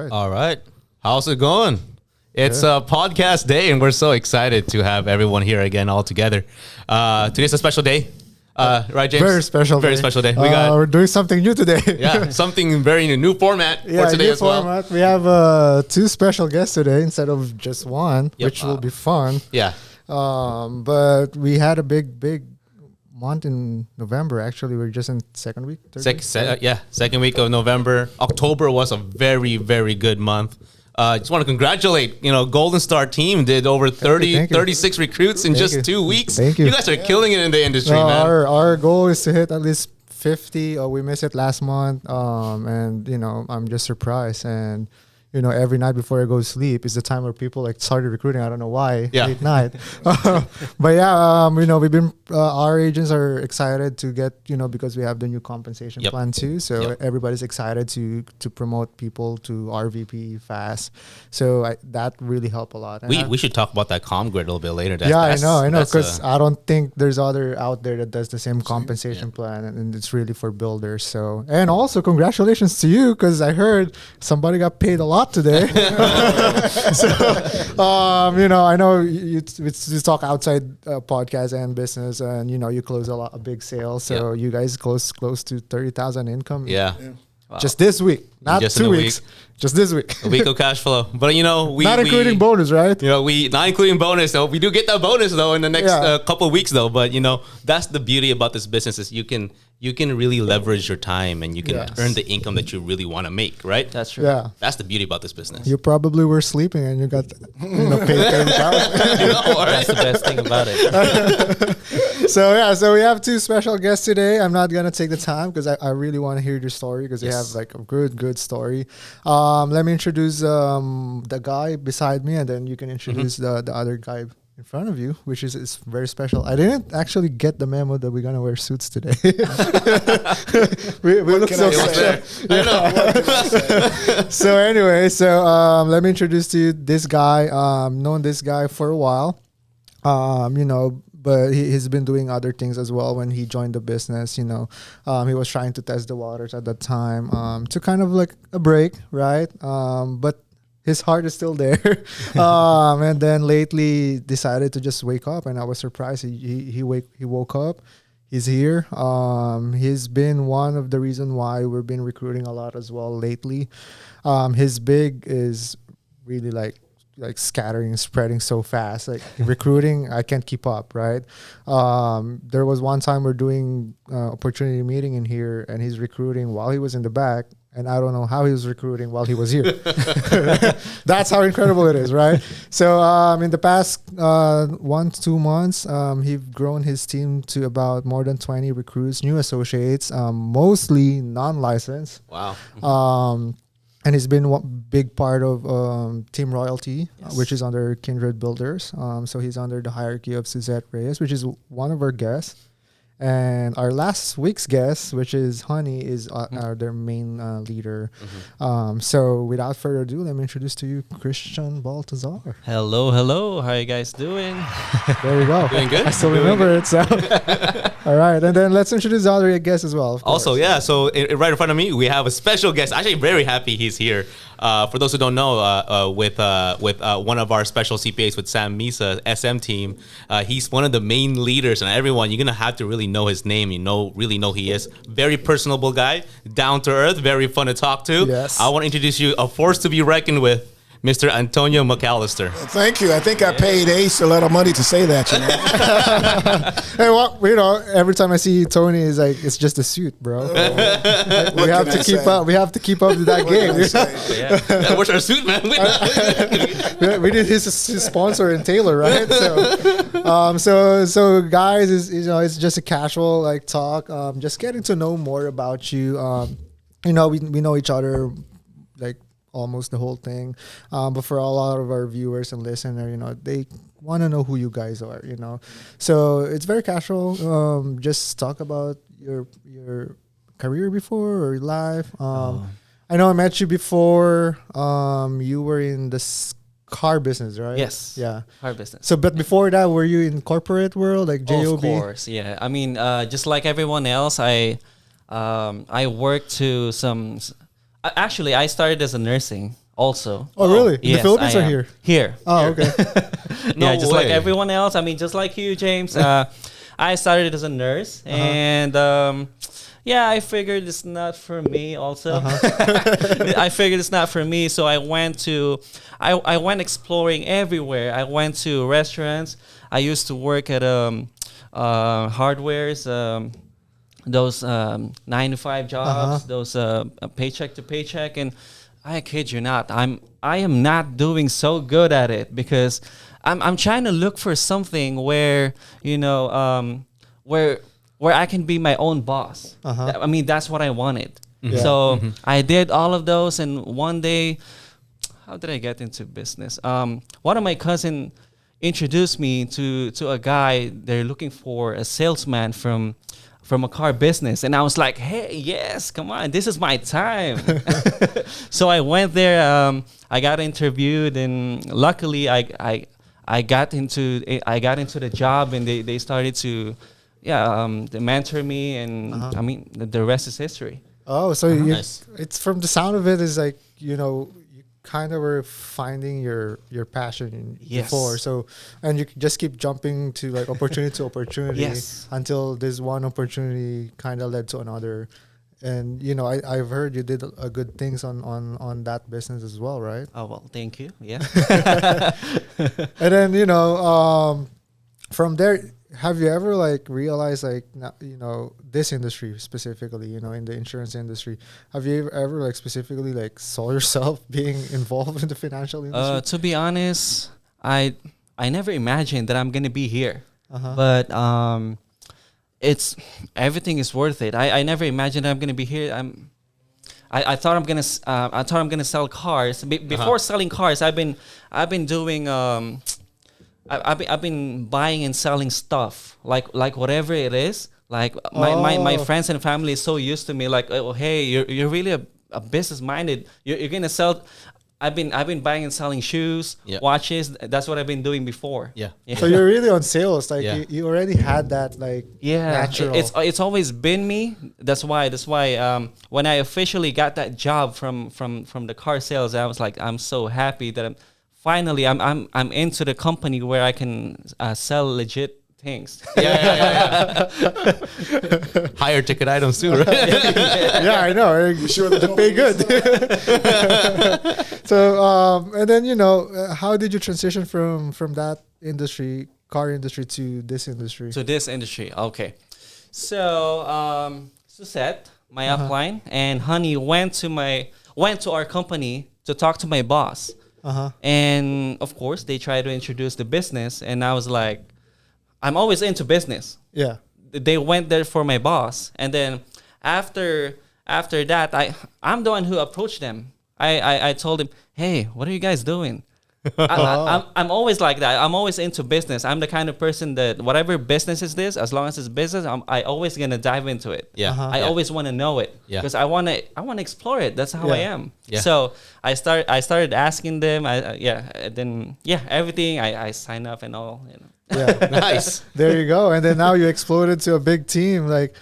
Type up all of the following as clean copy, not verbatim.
All right. How's it going? It's a podcast day, and we're so excited to have everyone here again all together. Today's a special day. Right, James? Very special day. We're doing something new today. Yeah, something very new format for today as well. We have 2 special guests today instead of just one, which will be fun. Yeah. But we had a big month in November. Actually, we're just in second week. Second week of November. October was a very, very good month. Just want to congratulate, Goldenstar team did over 36 recruits in just 2 weeks. Thank you. You guys are killing it in the industry, man. Our goal is to hit at least 50. We missed it last month. And I'm just surprised. And every night before I go to sleep is the time where people started recruiting. I don't know why. Late night. But yeah, we've been, our agents are excited to get, because we have the new compensation plan too. So everybody's excited to promote people to RVP fast. So that really helped a lot. And we should talk about that comm grid a little bit later. I know. Because I don't think there's other out there that does the same compensation plan, and it's really for builders. So, and also congratulations to you, because I heard somebody got paid a lot today. So, I know you talk outside podcast and business, and you close a big sale. So you guys close to 30,000 income. Yeah. Wow. Just this week, not just 2 weeks. Just this week. A week of cash flow. But we not including bonus, right? We not including bonus. So we do get that bonus though in the next couple of weeks though. But that's the beauty about this business is you can really leverage your time and you can earn the income that you really want to make, right? That's true. Yeah. That's the beauty about this business. You probably were sleeping and you got paid 30,000. That's the best thing about it. So we have 2 special guests today. I'm not gonna take the time because I really want to hear your story, because you have a good story. Let me introduce the guy beside me, and then you can introduce the other guy in front of you, which is very special. I didn't actually get the memo that we're gonna wear suits today. we look so special. So anyway, let me introduce to you this guy. Known this guy for a while. But he's been doing other things as well. When he joined the business, he was trying to test the waters at that time, to kind of like a break, right? But his heart is still there. And then lately decided to just wake up, and I was surprised. He woke up. He's here. He's been one of the reasons why we've been recruiting a lot as well lately. His big is really like scattering and spreading so fast. Like recruiting, I can't keep up, right? There was one time we're doing opportunity meeting in here, and he's recruiting while he was in the back, and I don't know how he was recruiting while he was here. That's how incredible it is, right? So in the past 1-2 months, he's grown his team to about more than 20 recruits, new associates, mostly non-licensed. Wow. And he's been one big part of Team Royalty, which is under Kindred Builders. So he's under the hierarchy of Suzette Reyes, which is one of our guests. And our last week's guest, which is Honey, is their main leader. So without further ado, let me introduce to you Christian Baltazar. Hello, hello. How you guys doing? There you go. Doing good? I still remember it. So, all right. And then let's introduce the other guest as well. Also, yeah. So right in front of me, we have a special guest. Actually, very happy he's here. For those who don't know, with one of our special CPAs with Sam Misa SM team, he's one of the main leaders, and everyone you're gonna have to really know his name. Really know he is very personable guy, down to earth, very fun to talk to. Yes. I want to introduce you, a force to be reckoned with, Mr. Antonio McAllister. Thank you. I think I paid Ace a lot of money to say that. Hey, well, every time I see Tony, is like it's just a suit, bro. We have to keep up. We have to keep up with that game. Yeah, where's our suit, man? We did his sponsor in Taylor, right? So guys, it's just a casual like talk. Just getting to know more about you. We know each other like almost the whole thing, but for a lot of our viewers and listeners, they want to know who you guys are. So it's very casual. Just talk about your career before or your life. I know I met you before. You were in the car business, right? Yes. Yeah. Car business. So, but before that, were you in corporate world like JOB? Of course, yeah. I mean, just like everyone else, I worked to some. Actually, I started as a nursing also. Oh, really? In yes, the Philippines or here? Here. Oh, okay. Yeah, just like everyone else. I mean, just like you, James. I started as a nurse, and I figured it's not for me. Also, I figured it's not for me, so I went I went exploring everywhere. I went to restaurants. I used to work at hardwares. Those 9-to-5 jobs, those paycheck to paycheck, and I kid you not, I am not doing so good at it because I'm trying to look for something where where I can be my own boss. I mean, that's what I wanted. Yeah. So I did all of those, and one day, how did I get into business? One of my cousin introduced me to a guy. They're looking for a salesman from a car business, and I was like, hey, yes, come on, this is my time. So I went there. I got interviewed, and luckily I got into the job, and they started to they mentor me, and I mean the rest is history. Oh, so Nice. It's from the sound of it is like you kind of were finding your passion before, so and you just keep jumping to like opportunity to opportunity until this one opportunity kind of led to another, and I've heard you did a good things on that business as well, right? Oh well, thank you. Yeah. And then from there, have you ever like realized like this industry specifically, in the insurance industry, have you ever like specifically like saw yourself being involved in the financial industry? To be honest, I never imagined that I'm gonna be here, but it's everything is worth it. I never imagined I'm gonna be here. I thought I'm gonna sell cars. Before selling cars, I've been doing I've been buying and selling stuff like whatever it is. Like my friends and family is so used to me. Like, oh, hey, you're really a business minded. You're gonna sell. I've been buying and selling shoes, watches. That's what I've been doing before. Yeah. So you're really on sales. Like you already had that like natural. It's always been me. That's why when I officially got that job from the car sales, I was like, I'm so happy that I'm into the company where I can sell legit things. Higher ticket items too, right? Yeah, I know. Sure, they pay good. So, and then how did you transition from that industry, car industry, to this industry? To this industry, okay. So, Suzette, my upline, and Honey went to our company to talk to my boss. And of course, they tried to introduce the business, and I was like, I'm always into business. Yeah. They went there for my boss, and then after that, I'm the one who approached them. I told him, hey, what are you guys doing? I'm always like that. I'm always into business. I'm the kind of person that whatever business is this, as long as it's business, I always gonna dive into it. Yeah. I always want to know it Yeah. because I wanna explore it. That's how I am. Yeah. So I started asking them. Everything I sign up and all. Yeah. Nice. There you go. And then now you exploded to a big team. Like,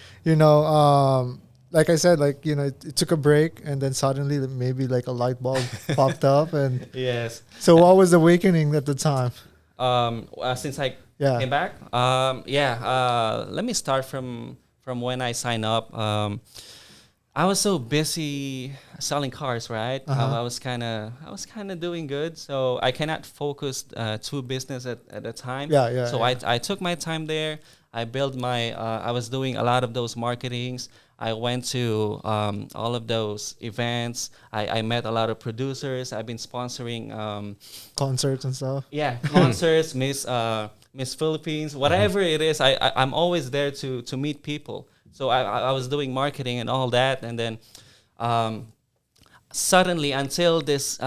like I said, like, it took a break and then suddenly maybe like a light bulb popped up. And Yes. so what was the awakening at the time? Since I Yeah. came back, let me start from when I signed up. I was so busy selling cars, right? I was kind of doing good, so I cannot focus to business at a time. So I took my time there. I built I was doing a lot of those marketings. I went to all of those events. I met a lot of producers. I've been sponsoring Concerts and stuff. yeah, concerts, Miss Philippines, whatever it is. I'm always there to meet people. So I was doing marketing and all that, and then suddenly until this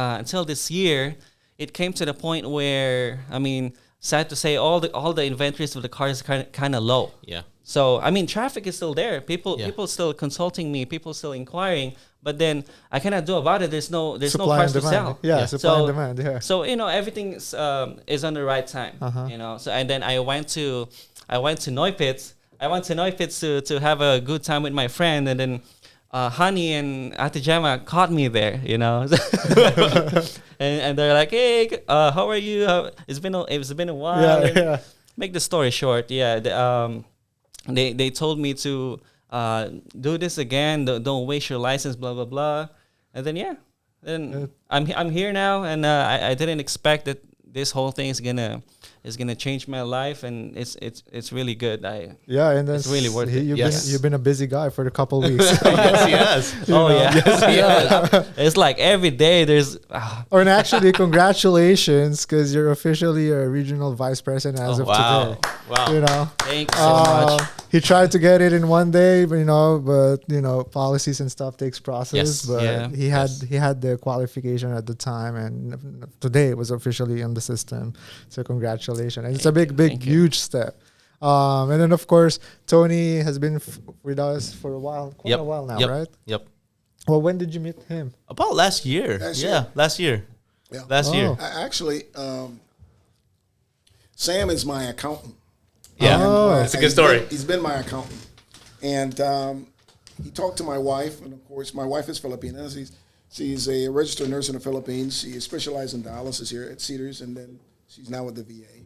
year, it came to the point where, I mean, sad to say, all the inventories of the cars kind of low. Yeah. So I mean, traffic is still there. People Yeah. still consulting me. People still inquiring. But then I cannot do about it. There's no Supply cars and to demand. sell. Yeah, Yeah. supply and demand. Yeah. So everything is on the right time. So and then I went to Neupitz. I went to Neupitz to have a good time with my friend, and then Honey and Ate Gemma caught me there. And they're like, "Hey, how are you? It's been a while." Yeah, And yeah. Make the story short, they told me to do this again. Don't waste your license, blah blah blah. And then I'm here now, and I didn't expect that this whole thing is gonna change my life, and it's really good. Yeah, and then It's really worth it. You've been a busy guy for a couple of weeks. Yes, he has. Oh yeah, Yeah. it's like every day there's. And actually, congratulations, because you're officially a regional vice president as of Wow. today. Wow. Thank you so much. He tried to get it in one day, but policies and stuff takes process. Yes. But Yeah. he had the qualification at the time, and today it was officially in the system. So congratulations, and it's a big, Thank you. huge step. And then of course Tony has been with us for a while, quite a while now, Yep. right? Yep. Well, when did you meet him? About last year. Last Yeah, year. last year. Yeah. Last year. Actually, Sam is my accountant. Yeah. Oh. It's a good story. He's been my accountant. And he talked to my wife, and of course, my wife is Filipina. She's a registered nurse in the Philippines. She specializes in dialysis here at Cedars, and then she's now with the VA.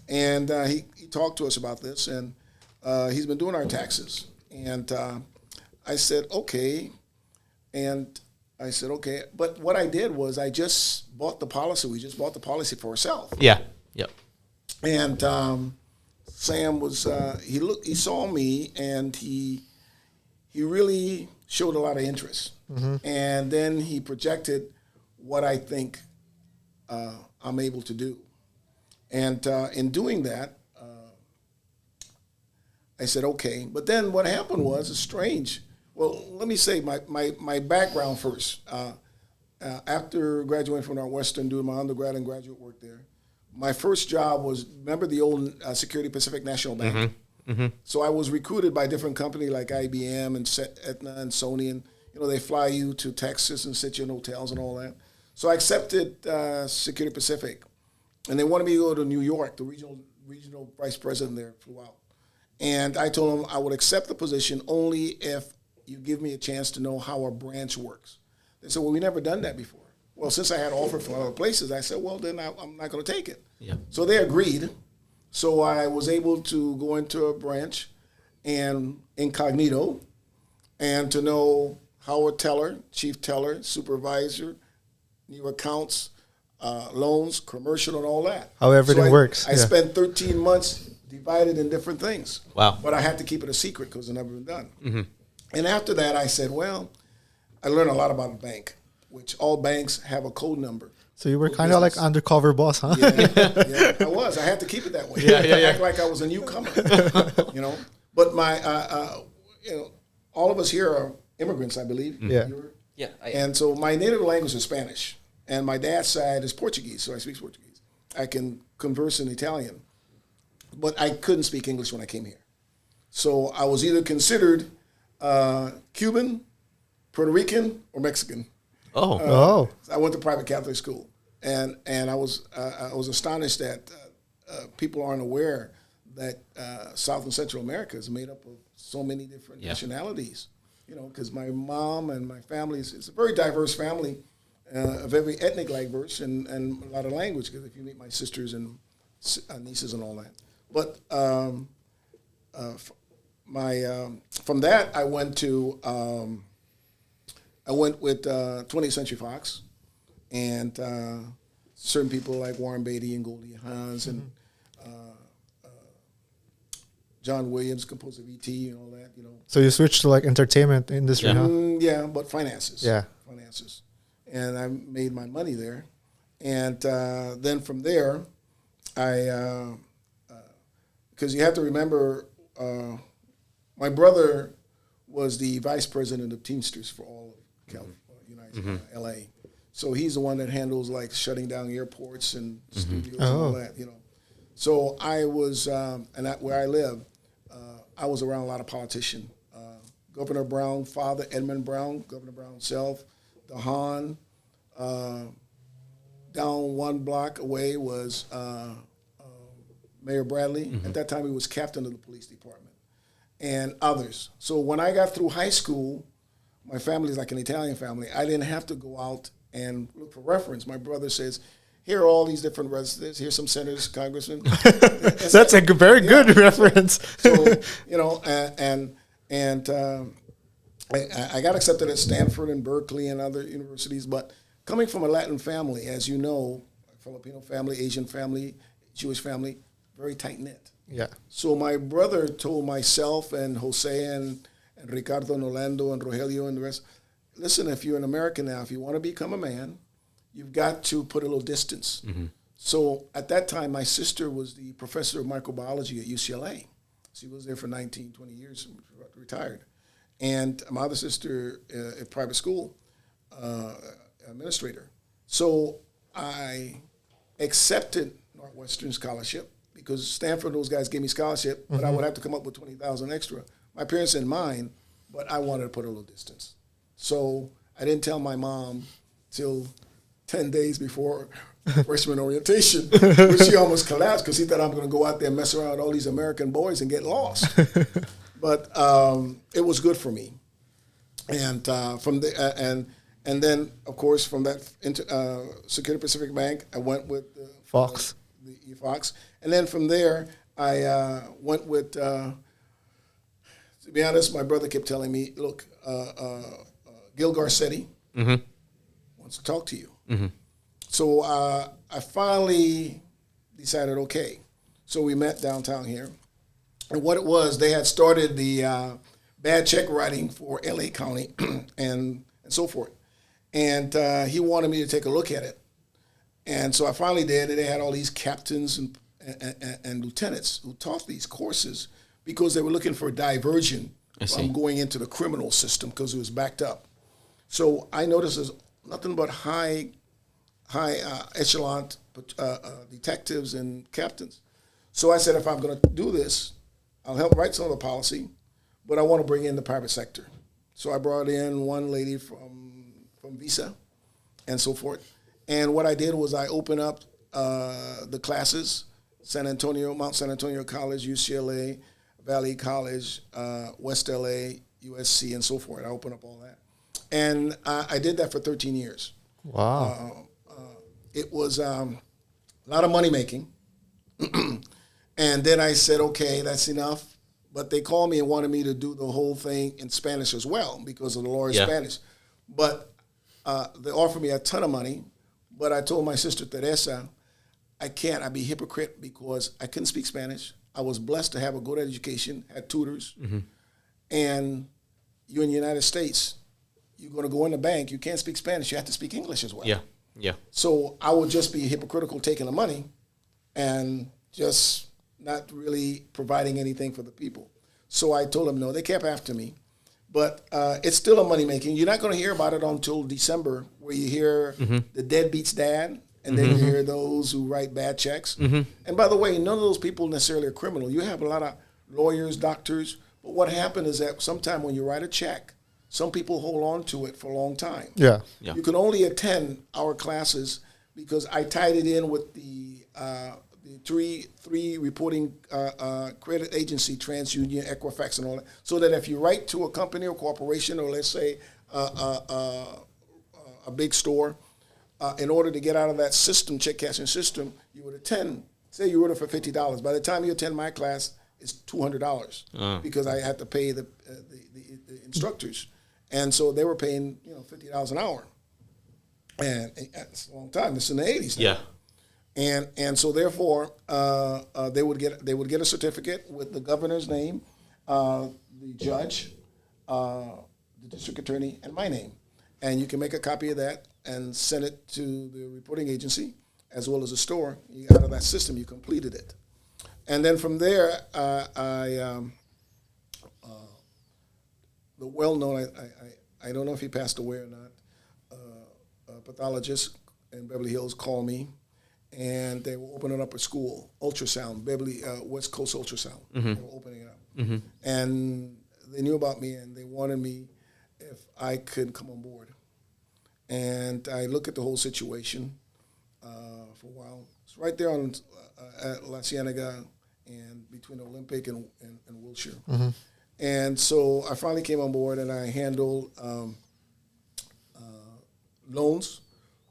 And he talked to us about this, and he's been doing our taxes. And I said, okay. And I said, okay. But what I did was I just bought the policy. We just bought the policy for ourselves. Yeah. Yep. And Sam was he saw me, and he really showed a lot of interest. And then he projected what I think I'm able to do. And in doing that, I said, okay. But then what happened was, it's strange. Well, let me say my background first. After graduating from Northwestern, doing my undergrad and graduate work there, my first job was, remember the old Security Pacific National Bank? So I was recruited by different companies like IBM and Aetna and Sony, and they fly you to Texas and sit you in hotels and all that. So I accepted Security Pacific, and they wanted me to go to New York. The regional vice president there flew out, and I told him I would accept the position only if you give me a chance to know how a branch works. They said, well, we never done that before. Well, since I had offer from other places, I said, well, then I'm not going to take it. Yeah. So they agreed. So I was able to go into a branch and incognito, and to know how a teller, chief teller, supervisor, new accounts, loans, commercial, and all that. How everything works. I spent 13 months divided in different things. Wow. But I had to keep it a secret because it never been done. And after that, I said, well, I learned a lot about the bank, which all banks have a code number. So you were for kind of like business. undercover boss, huh? Yeah, I was. I had to keep it that way. Act like I was a newcomer, But my, all of us here are immigrants, I believe. Yeah. Yeah. And so my native language is Spanish, and my dad's side is Portuguese, so I speak Portuguese. I can converse in Italian, but I couldn't speak English when I came here. So I was either considered Cuban, Puerto Rican, or Mexican. Oh. I went to private Catholic school, and I was astonished that people aren't aware that South and Central America is made up of so many different nationalities. You know, because my mom and my family it's a very diverse family of every ethnic language and a lot of language. Because if you meet my sisters and nieces and all that, but from that I went to I went with 20th Century Fox, and certain people like Warren Beatty and Goldie Hawn and John Williams, composer of E.T. and all that, you know. So you switched to like entertainment industry, huh? Yeah, but finances. Yeah. Finances. And I made my money there. And then from there, I, because you have to remember, my brother was the vice president of Teamsters for all of United LA. So he's the one that handles like shutting down airports and studios and all that, you know. So I was, where I live, I was around a lot of politicians. Governor Brown, father, Edmund Brown, Governor Brown himself, the Hahn. Down one block away was Mayor Bradley. At that time, he was captain of the police department, and others. So when I got through high school, my family is like an Italian family. I didn't have to go out and look for reference. My brother says, here are all these different residents. Here's some senators, congressmen. That's a very good reference. So, you know, I got accepted at Stanford and Berkeley and other universities. But coming from a Latin family, as you know, Filipino family, Asian family, Jewish family, very tight-knit. Yeah. So my brother told myself and Jose and Ricardo and Orlando and Rogelio and the rest, listen, if you're an American now, if you want to become a man, you've got to put a little distance. So at that time, my sister was the professor of microbiology at UCLA. She was there for 19, 20 years, retired. And my other sister at private school, administrator. So I accepted Northwestern scholarship because Stanford, those guys gave me scholarship, but I would have to come up with $20,000 extra. My parents didn't mind, but I wanted to put a little distance. So I didn't tell my mom till 10 days before freshman orientation, which she almost collapsed because he thought I'm going to go out there and mess around with all these American boys and get lost. But it was good for me. And from the and then of course from that Security Pacific Bank, I went with Fox. The Fox, and then from there I went with. To be honest, my brother kept telling me, "Look, Gil Garcetti wants to talk to you." So I finally decided, okay. So we met downtown here. And what it was, they had started the bad check writing for LA County and so forth. And he wanted me to take a look at it. And so I finally did. And they had all these captains and lieutenants who taught these courses because they were looking for a diversion from going into the criminal system because it was backed up. So I noticed there's nothing but high echelon detectives and captains. So I said, if I'm going to do this, I'll help write some of the policy, but I want to bring in the private sector. So I brought in one lady from Visa and so forth. And what I did was I opened up the classes, Mount San Antonio College, UCLA, Valley College, West LA, USC, and so forth. I opened up all that. And I did that for 13 years. Wow. It was a lot of money making. And then I said, okay, that's enough. But they called me and wanted me to do the whole thing in Spanish as well because of the law in Spanish. But they offered me a ton of money. But I told my sister Teresa, I can't. I'd be a hypocrite because I couldn't speak Spanish. I was blessed to have a good education, had tutors. And you're in the United States. You're going to go in the bank. You can't speak Spanish. You have to speak English as well. Yeah. So I would just be hypocritical taking the money and just not really providing anything for the people. So I told them no. They kept after me. But it's still a money making. You're not going to hear about it until December, where you hear the deadbeat's dad, and then you hear those who write bad checks. And by the way, none of those people necessarily are criminal. You have a lot of lawyers, doctors. But what happened is that sometimes when you write a check, some people hold on to it for a long time. Yeah. You can only attend our classes because I tied it in with the three reporting credit agency, TransUnion, Equifax, and all that, so that if you write to a company or corporation, or let's say a big store, in order to get out of that system, check cashing system, you would attend. Say you order for $50. By the time you attend my class, it's $200 because I had to pay the instructors, and so they were paying $50 an hour, and it's a long time. It's in the 80s now. Yeah. And so therefore, they would get a certificate with the governor's name, the judge, the district attorney, and my name. And you can make a copy of that and send it to the reporting agency as well as the store. You out of that system, you completed it. And then from there, the well-known, I don't know if he passed away or not, a pathologist in Beverly Hills called me. And they were opening up a school, ultrasound, Beverly West Coast Ultrasound. They were opening it up. And they knew about me, and they wanted me if I could come on board. And I looked at the whole situation for a while. It's right there on at La Cienega and between Olympic and Wilshire. And so I finally came on board, and I handled loans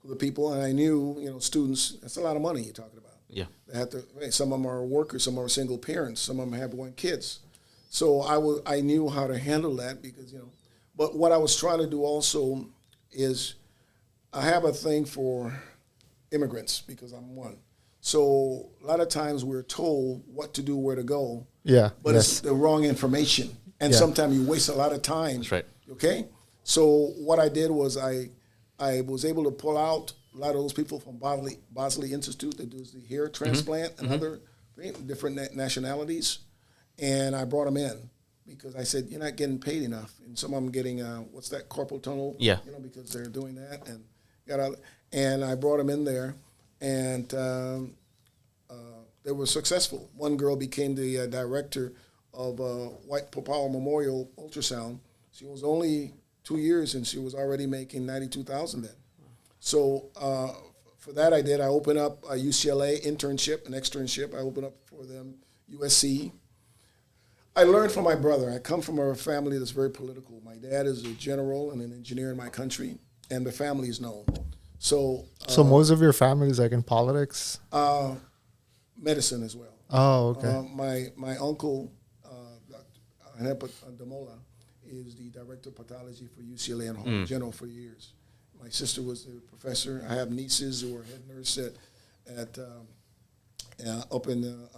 the people, and I knew, students, that's a lot of money you're talking about. Yeah. They have to, some of them are workers, some are single parents, some of them have one kids. So I knew how to handle that because, but what I was trying to do also is I have a thing for immigrants because I'm one. So a lot of times we're told what to do, where to go. Yeah. But it's the wrong information. And sometimes you waste a lot of time. That's right. Okay? So what I did was I was able to pull out a lot of those people from Bosley Institute that does the hair transplant and other different nationalities, and I brought them in because I said, you're not getting paid enough. And some of them getting, what's that, carpal tunnel? Yeah. Because they're doing that. And I brought them in there, and they were successful. One girl became the director of White Power Memorial Ultrasound. She was only 2 years, and she was already making $92,000 then. So for that I did. I opened up a UCLA internship, an externship. I opened up for them USC. I learned from my brother. I come from a family that's very political. My dad is a general and an engineer in my country, and the family is known. So most of your family is like in politics? Medicine as well. Oh, okay. My uncle, Dr. Damola, is the director of pathology for UCLA and Home General for years. My sister was a professor. I have nieces who are head nurse at up in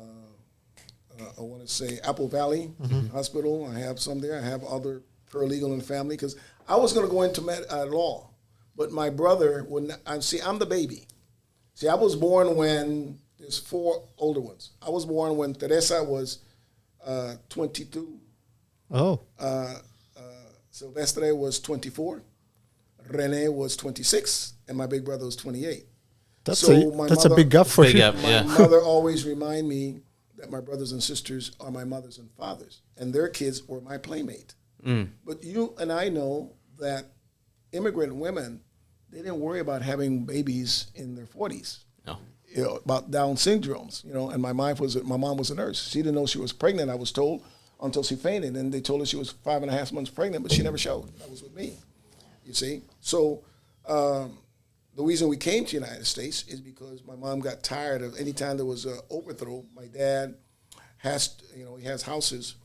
I want to say Apple Valley Hospital. I have some there. I have other paralegal in the family because I was going to go into law, but my brother would not. I'm the baby. See, I was born when there's 4 older ones. I was born when Teresa was 22. Oh. Silvestre was 24, Rene was 26, and my big brother was 28. That's a big gap for you. My mother always remind me that my brothers and sisters are my mothers and fathers, and their kids were my playmate. But you and I know that immigrant women, they didn't worry about having babies in their 40s. No. About Down syndromes, and my mom was a nurse. She didn't know she was pregnant, I was told, until she fainted, and they told her she was 5.5 months pregnant, but she never showed. That was with me, you see. So the reason we came to the United States is because my mom got tired of any time there was an overthrow. My dad has, he has houses,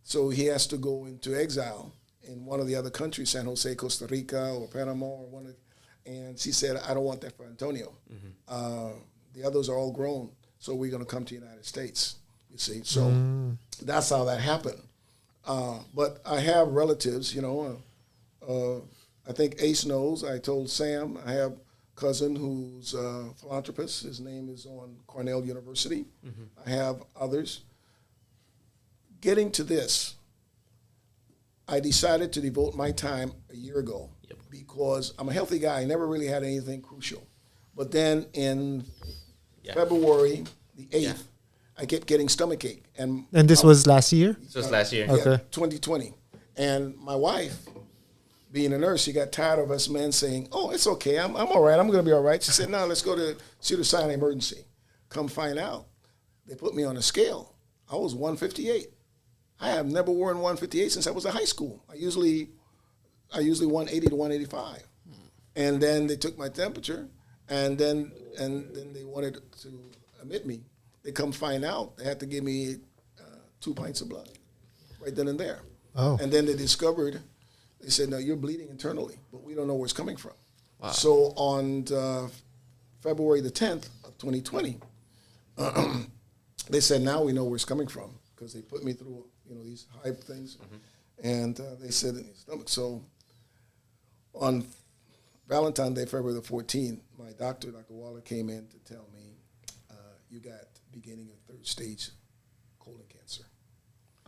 so he has to go into exile in one of the other countries, San Jose, Costa Rica, or Panama, or one of. And she said, I don't want that for Antonio. The others are all grown, so we're going to come to the United States. You see, so that's how that happened. But I have relatives, I think Ace knows. I told Sam I have a cousin who's a philanthropist. His name is on Cornell University. I have others. Getting to this, I decided to devote my time a year ago because I'm a healthy guy. I never really had anything crucial. But then in February the 8th, I kept getting stomachache. And this was last year? This was last year. Okay. 2020. And my wife, being a nurse, she got tired of us men saying, oh, it's okay. I'm all right. I'm going to be all right. She said, no, let's go to Cedars-Sinai emergency. Come find out. They put me on a scale. I was 158. I have never worn 158 since I was in high school. I usually 180 to 185. And then they took my temperature, and then they wanted to admit me. They come find out. They had to give me 2 pints of blood right then and there. Oh. And then they discovered, they said, no, you're bleeding internally, but we don't know where it's coming from. Wow. So on February the 10th of 2020, they said, now we know where it's coming from, because they put me through these high things. And they said in his stomach. So on Valentine's Day, February the 14th, my doctor, Dr. Waller, came in to tell me, you got beginning of 3rd stage colon cancer.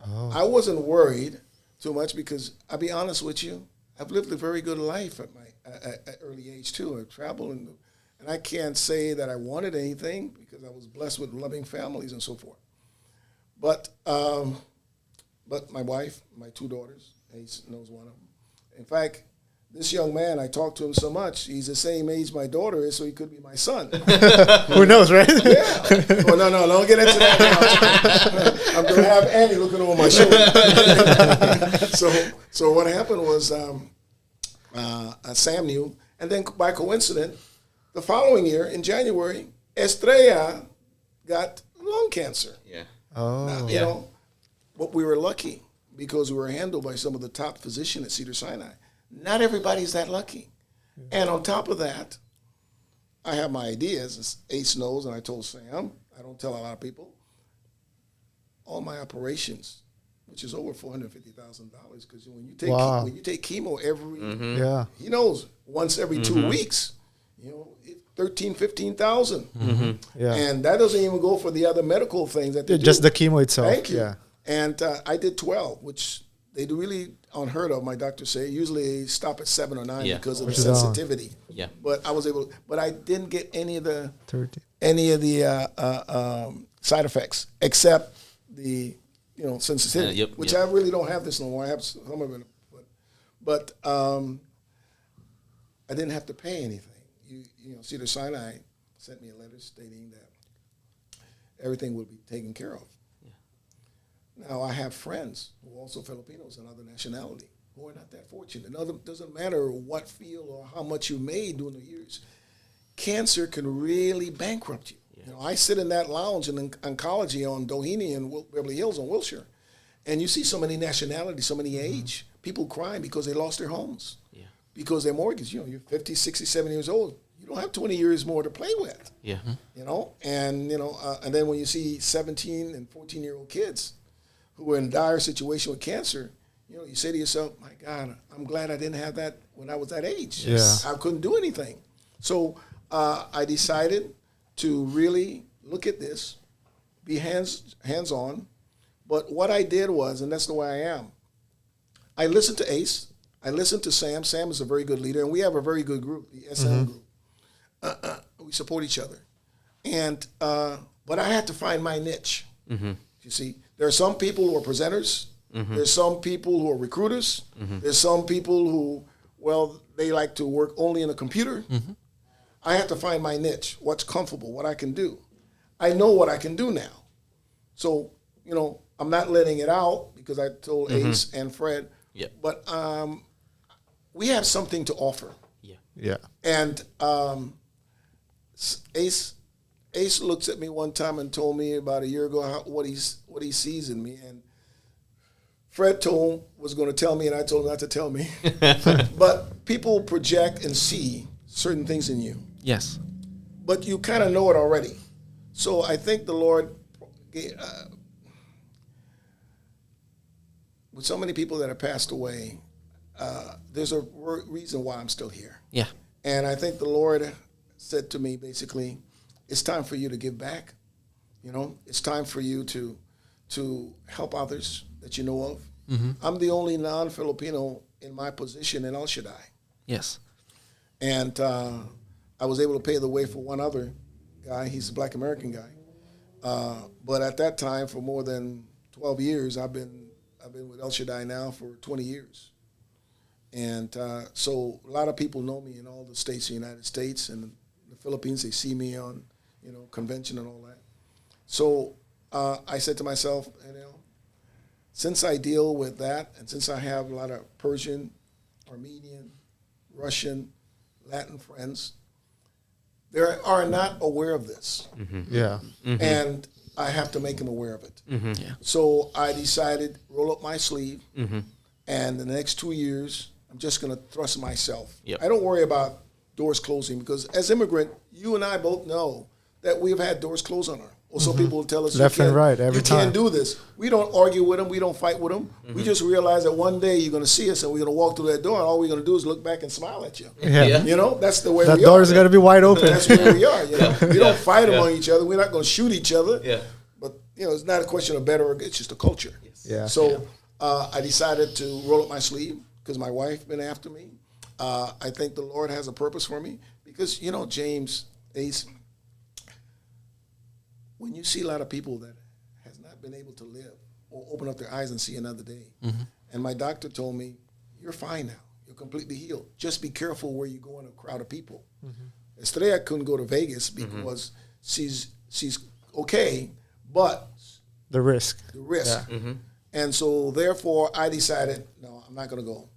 Oh. I wasn't worried too much because I'll be honest with you, I've lived a very good life at my at early age too. I traveled and I can't say that I wanted anything because I was blessed with loving families and so forth. But my wife, my 2 daughters, Ace knows one of them. In fact, this young man, I talk to him so much, he's the same age my daughter is, so he could be my son. Who knows, right? Yeah. Well, no, don't get into that now. I'm going to have Annie looking over my shoulder. So what happened was Sam knew, and then by coincidence, the following year, in January, Estrella got lung cancer. Yeah. Oh. Now, but we were lucky because we were handled by some of the top physicians at Cedars-Sinai. Not everybody's that lucky. And on top of that, I have my ideas, as Ace knows, and I told Sam, I don't tell a lot of people, all my operations, which is over $450,000, because when you take chemo every, he knows, once every 2 weeks, 13, 15,000. Yeah. And that doesn't even go for the other medical things that they do. Just the chemo itself. Thank you. Yeah. And I did 12, which they do really unheard of, my doctor say. Usually they stop at 7 or 9 because of the sensitivity. Yeah. But I was able, but I didn't get any of the 30. Side effects except the sensitivity, which I really don't have this no more. I have some of it, but I didn't have to pay anything. Cedars-Sinai sent me a letter stating that everything would be taken care of. Now, I have friends who are also Filipinos and other nationality who are not that fortunate. It doesn't matter what field or how much you made during the years. Cancer can really bankrupt you. Yeah. I sit in that lounge in oncology on Doheny and Beverly Hills on Wilshire, and you see so many nationalities, so many age, people crying because they lost their homes, because their mortgage. You're 50, 60, 70 years old. You don't have 20 years more to play with. Yeah. And then when you see 17 and 14-year-old kids who are in dire situation with cancer, you say to yourself, my God, I'm glad I didn't have that when I was that age. Yeah. I couldn't do anything. So I decided to really look at this, be hands-on. But what I did was, and that's the way I am, I listened to Ace. I listened to Sam. Sam is a very good leader, and we have a very good group, the SM group. We support each other. And but I had to find my niche. You see, there are some people who are presenters. There's some people who are recruiters. There's some people who, they like to work only in a computer. I have to find my niche, what's comfortable, what I can do. I know what I can do now. So, I'm not letting it out because I told Ace and Fred. Yeah. But we have something to offer. Yeah. And Ace looks at me one time and told me about a year ago what he sees in me. And Fred was going to tell me, and I told him not to tell me. But people project and see certain things in you. Yes. But you kind of know it already. So I think the Lord, with so many people that have passed away, there's a reason why I'm still here. Yeah. And I think the Lord said to me, basically, it's time for you to give back. It's time for you to help others that you know of. I'm the only non-Filipino in my position in El Shaddai. Yes. And I was able to pay the way for one other guy. He's a Black American guy. But at that time, for more than 12 years, I've been with El Shaddai now for 20 years. And so a lot of people know me in all the states of the United States and the Philippines. They see me on, convention and all that. So I said to myself, since I deal with that, and since I have a lot of Persian, Armenian, Russian, Latin friends, they are not aware of this. Yeah. And I have to make them aware of it. Yeah. So I decided, roll up my sleeve, and in the next 2 years, I'm just going to thrust myself. Yep. I don't worry about doors closing, because as immigrant, you and I both know that we've had doors closed on our. Or some people will tell us, Left and right, every you can't time. do this. We don't argue with them. We don't fight with them. We just realize that one day you're going to see us and we're going to walk through that door, and all we're going to do is look back and smile at you. Yeah. That's the way That we door are. is going to be wide open. That's where we are. We don't fight among each other. We're not going to shoot each other. Yeah. But it's not a question of better or good. It's just a culture. Yeah. So I decided to roll up my sleeve because my wife been after me. I think the Lord has a purpose for me because James Ace. When you see a lot of people that has not been able to live or open up their eyes and see another day, and my doctor told me, you're fine now. You're completely healed. Just be careful where you go in a crowd of people. Yesterday I couldn't go to Vegas because she's okay, but The risk. the risk. Yeah. And so therefore I decided, no, I'm not going to go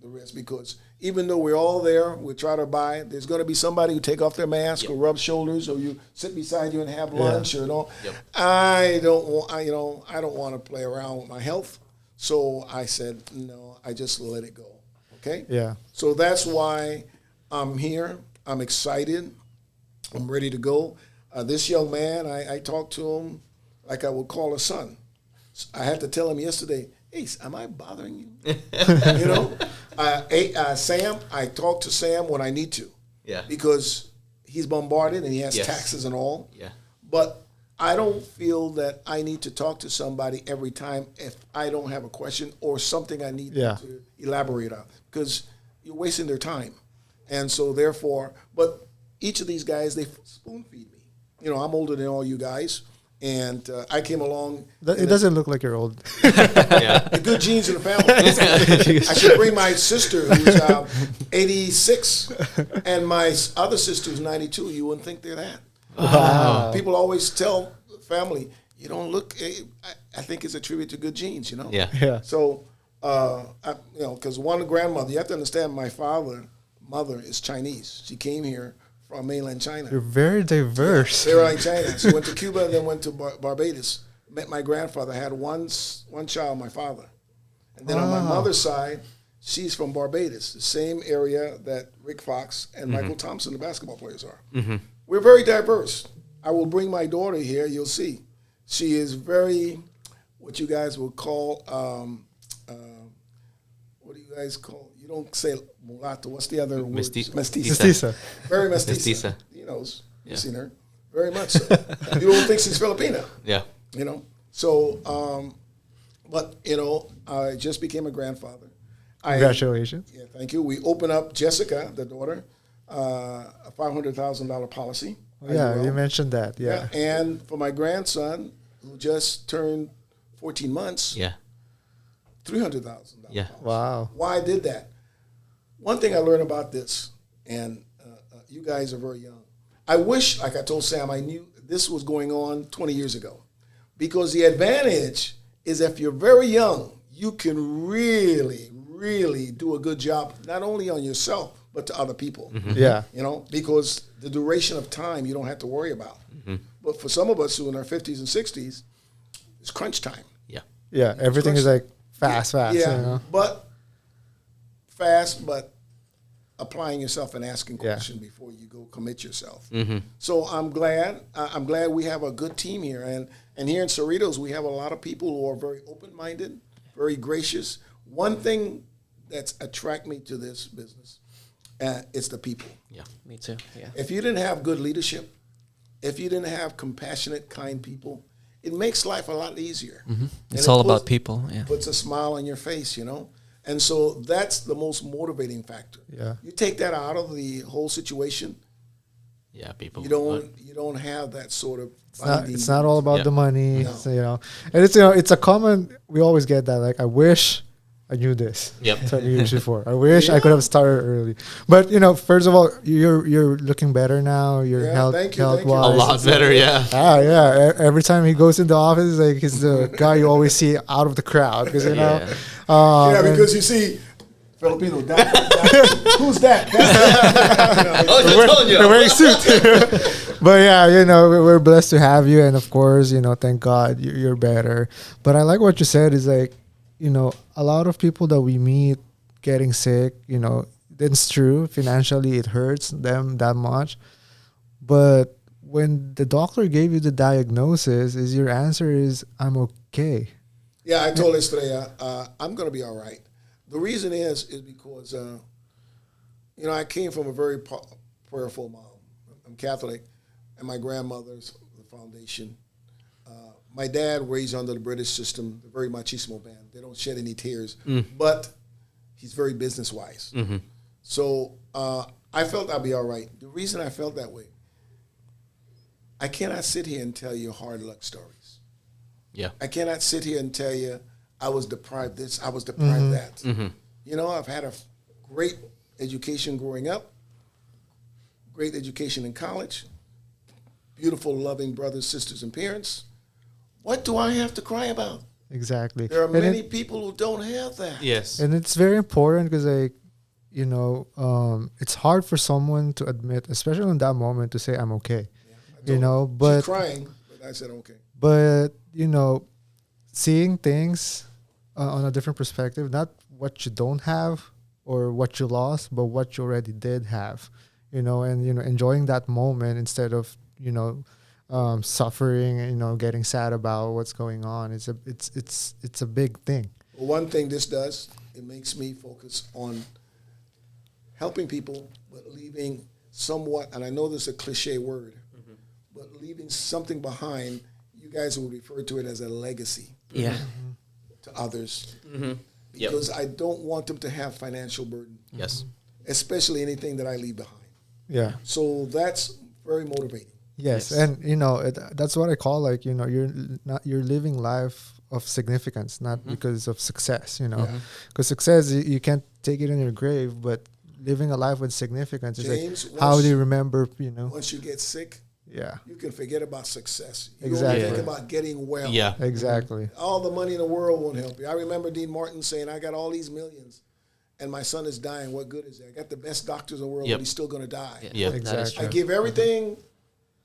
the risk, because even though we're all there, we try to buy, there's going to be somebody who take off their mask or rub shoulders, or you sit beside you and have lunch or I don't want to play around with my health. So I said, no, I just let it go. Okay? Yeah. So that's why I'm here. I'm excited. I'm ready to go. This young man, I talked to him like I would call a son. I had to tell him yesterday, Ace, am I bothering you? Sam, I talk to Sam when I need to. Yeah. Because he's bombarded and he has Yes. taxes and all. Yeah. But I don't feel that I need to talk to somebody every time if I don't have a question or something I need Yeah. to elaborate on, because you're wasting their time. And so therefore, but each of these guys, they spoon feed me. I'm older than all you guys. And I came along. It doesn't look like you're old. The good genes in the family. I should bring my sister, who's 86, and my other sister, who's 92. You wouldn't think they're that. Wow. People always tell family, you don't look. I think it's a tribute to good genes. Yeah. Yeah. So, because one grandmother, you have to understand, my mother is Chinese. She came here from mainland China. You're very diverse. They were like China. She went to Cuba and then went to Barbados. Met my grandfather. Had one child, my father. And then on my mother's side, she's from Barbados, the same area that Rick Fox and Michael Thompson, the basketball players, are. We're very diverse. I will bring my daughter here. You'll see. She is very, what you guys would call, what do you guys call? You don't say mulatto. What's the other word? Mestiza. Mestiza. Very mestiza. Mestiza. He knows. Yeah. You've seen her. Very much so. You don't think she's Filipina. Yeah. So, but, I just became a grandfather. Congratulations. Yeah, thank you. We opened up Jessica, the daughter, a $500,000 policy. Yeah, you mentioned that. Yeah. And for my grandson, who just turned 14 months, Yeah. $300,000. Yeah. Wow. Why I did that? One thing I learned about this, and you guys are very young. I wish, like I told Sam, I knew this was going on 20 years ago. Because the advantage is if you're very young, you can really, really do a good job, not only on yourself, but to other people. Yeah. Because the duration of time you don't have to worry about. But for some of us who are in our 50s and 60s, it's crunch time. Yeah. Yeah. Everything is like fast. Yeah, but fast, but applying yourself and asking questions before you go commit yourself. So I'm glad we have a good team here. And here in Cerritos, we have a lot of people who are very open-minded, very gracious. One thing that's attract me to this business, it's the people. Yeah. Me too. Yeah. If you didn't have good leadership, if you didn't have compassionate, kind people, it makes life a lot easier. And It's it all about people. Yeah. puts a smile on your face, And so that's the most motivating factor. Yeah. You take that out of the whole situation, Yeah, people. you don't have that sort of It's not all about Yeah. the money. No. So, and it's a common. We always get that. Like, I wish I knew this Yep. 20 years before. I wish I could have started early. But first of all, you're looking better now. Your Yeah, thank you. A wise. lot better, yeah. Yeah. Every time he goes in the office, like, he's the guy you always see out of the crowd because Yeah. Yeah, because you see, Filipino, who's that? Oh, they're wearing suits. But yeah, we're blessed to have you, and of course, thank God you're better. But I like what you said is like, a lot of people that we meet getting sick, it's true. Financially, it hurts them that much. But when the doctor gave you the diagnosis, your answer is, I'm okay. Yeah, I told Estrella, I'm going to be all right. The reason is because, I came from a very prayerful mom. I'm Catholic, and my grandmother's the foundation. My dad raised under the British system, the very machismo band. They don't shed any tears, but he's very business-wise. Mm-hmm. So I felt I'd be all right. The reason I felt that way, I cannot sit here and tell you hard luck stories. Yeah. I cannot sit here and tell you I was deprived this, I was deprived that. Mm-hmm. I've had a great education growing up, great education in college, beautiful, loving brothers, sisters, and parents. What do I have to cry about? Exactly. There are And many people who don't have that. Yes. And it's very important because, like, it's hard for someone to admit, especially in that moment, to say, I'm okay. But She's crying, but I said okay. But, seeing things on a different perspective, not what you don't have or what you lost, but what you already did have, and, enjoying that moment instead of, suffering, getting sad about what's going on. It's a big thing. Well, one thing this does, it makes me focus on helping people, but leaving somewhat, and I know this is a cliche word, but leaving something behind. You guys would refer to it as a legacy. Yeah. To others. Mm-hmm. Yep. Because I don't want them to have financial burden, Yes. especially anything that I leave behind. Yeah. So that's very motivating. Yes. Yes. And, that's what I call, like, you're living life of significance, not because of success, because success, you can't take it in your grave, but living a life with significance James, is like, how do you remember, Once you get sick, Yeah. you can forget about success. You Exactly. only think about getting well. Yeah. Exactly. All the money in the world won't help you. I remember Dean Martin saying, I got all these millions and my son is dying. What good is that? I got the best doctors in the world, Yep. but he's still going to die. Yeah. That is Exactly. I true. give everything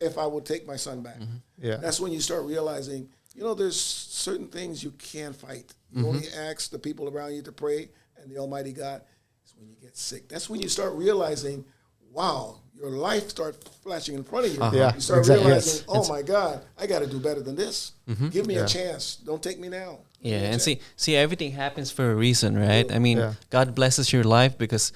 if I would take my son back. Yeah. That's when you start realizing, there's certain things you can't fight. You only ask the people around you to pray and the Almighty God. It's when you get sick. That's when you start realizing, wow, your life starts flashing in front of you. Yeah, You start exactly. realizing, Yes. oh my God, I got to do better than this. Give me a chance. Don't take me now. Yeah, and see, everything happens for a reason, right? I mean, Yeah. God blesses your life because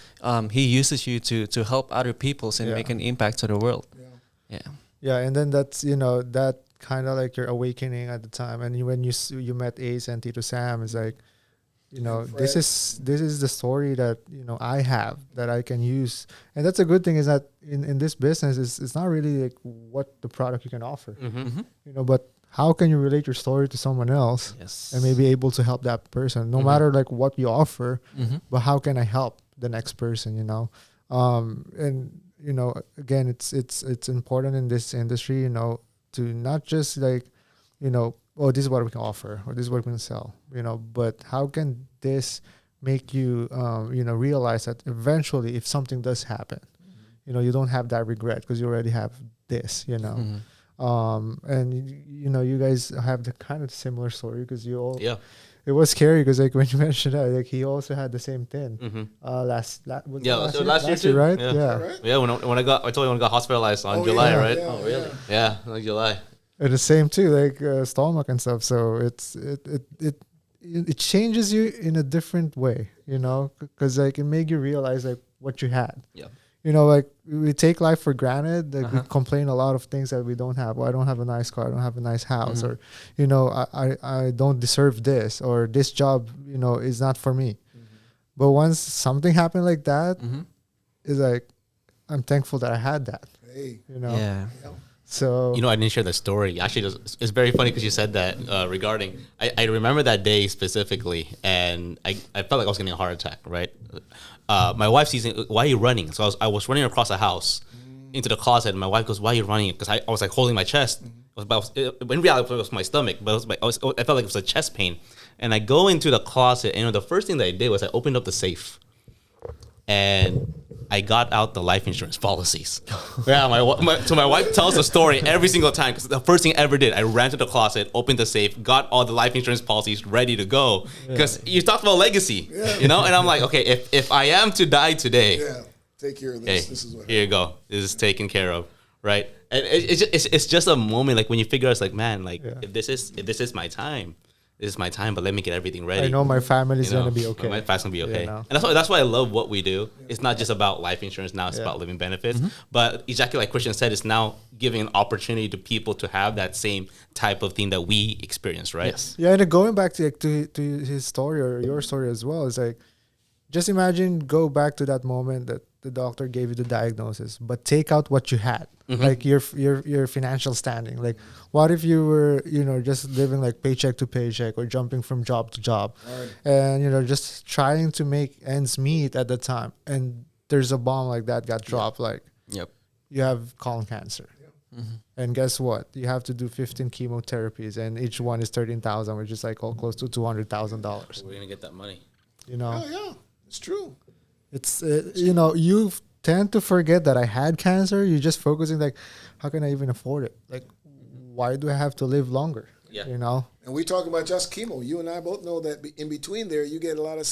He uses you to help other peoples and Yeah. make an impact to the world. Yeah. Yeah. Yeah, and then that's that kind of like your awakening at the time, and when you met Ace and Tito Sam, it's like, this is the story that I have that I can use, and that's a good thing. Is that in this business, it's not really like what the product you can offer, but how can you relate your story to someone else Yes. and maybe able to help that person, no matter like what you offer, but how can I help the next person? And again, it's important in this industry, to not just like, oh, this is what we can offer or this is what we can sell, but how can this make you, realize that eventually if something does happen, you don't have that regret because you already have this, and you guys have the kind of similar story because you all, Yeah. it was scary because like when you mentioned that, like he also had the same thing. Was it so last year too. right? Yeah. Yeah. Right? Yeah. I told you when I got hospitalized on Oh, July, yeah, right? yeah, Oh, really? Yeah, like July. And the same too, like stomach and stuff. So it changes you in a different way, because like it make you realize like what you had. Yeah. like we take life for granted. Like we complain a lot of things that we don't have. Well, I don't have a nice car. I don't have a nice house, or I don't deserve this, or this job is not for me. But once something happened like that, it's like I'm thankful that I had that. Hey. Yeah. So I didn't share the story. Actually, it's very funny because you said that regarding. I remember that day specifically, and I felt like I was getting a heart attack. Right, my wife sees me, why are you running? So I was running across the house into the closet, and my wife goes, "Why are you running?" Because I was like holding my chest. In reality, it was my stomach, but I felt like it was a chest pain. And I go into the closet, and the first thing that I did was I opened up the safe, and I got out the life insurance policies. Yeah, so my wife tells the story every single time, because the first thing I ever did, I ran to the closet, opened the safe, got all the life insurance policies ready to go. Because you talked about legacy, and I'm like, okay, if I am to die today, take care of this. Hey, this is what here you go. This is taken care of, right? And it's just a moment, like when you figure out, it's like, man, like if this is my time. This is my time, but let me get everything ready. I know my family's gonna be okay. My family's gonna be okay, and that's why I love what we do. It's not just about life insurance now; it's about living benefits. But exactly like Christian said, it's now giving an opportunity to people to have that same type of thing that we experience, right? Yes. Yeah, and going back to his story or your story as well, it's like, just imagine, go back to that moment that the doctor gave you the diagnosis, but take out what you had, like your financial standing. Like, what if you were, just living like paycheck to paycheck or jumping from job to job, and just trying to make ends meet at the time, and there's a bomb like that got dropped, like, you have colon cancer. And guess what? You have to do 15 chemotherapies, and each one is $13,000, which is like all close to $200,000. We're gonna get that money. Oh yeah, it's true. It's you tend to forget that I had cancer. You're just focusing like, how can I even afford it? Like, why do I have to live longer? Yeah. And we talking about just chemo. You and I both know that in between there, you get a lot of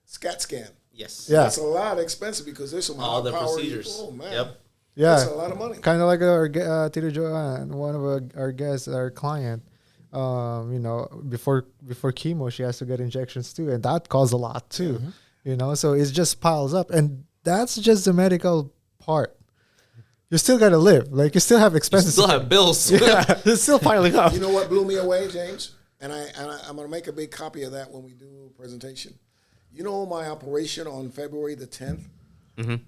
SCAT scan. Yes. Yeah. That's a lot expensive because there's some All the power. procedures. Oh man. Yep. Yeah. That's a lot of money. Kind of like our Tito Joanne, one of our guests, our client. Before chemo, she has to get injections too, and that costs a lot too. So it just piles up, and that's just the medical part. You still got to live. Like, you still have expenses. You still have bills. Yeah, it's still piling up. You know what blew me away, James? And I'm going to make a big copy of that when we do a presentation. My operation on February the 10th? A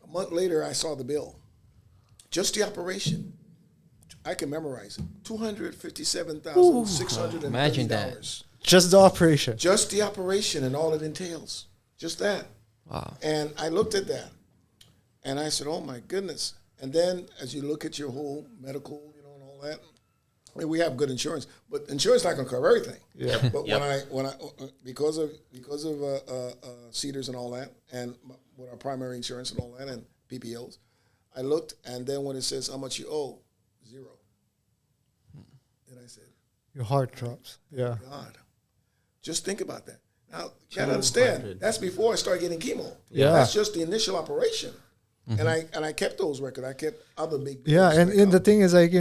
month later, I saw the bill. Just the operation. I can memorize it. $257,630. Imagine that. Just the operation. Just the operation and all it entails. Just that. Wow. And I looked at that, and I said, "Oh my goodness!" And then, as you look at your whole medical, and all that, we have good insurance, but insurance not going to cover everything. Yeah. But when I because of Cedars and all that, and with our primary insurance and all that, and PPOs, I looked, and then when it says how much you owe, $0. And I said, Your heart drops. Yeah. God, just think about that. Now, you gotta understand, that's before I started getting chemo. Yeah. That's just the initial operation. And I kept those records. I kept other big bills. Yeah, and the thing is, like,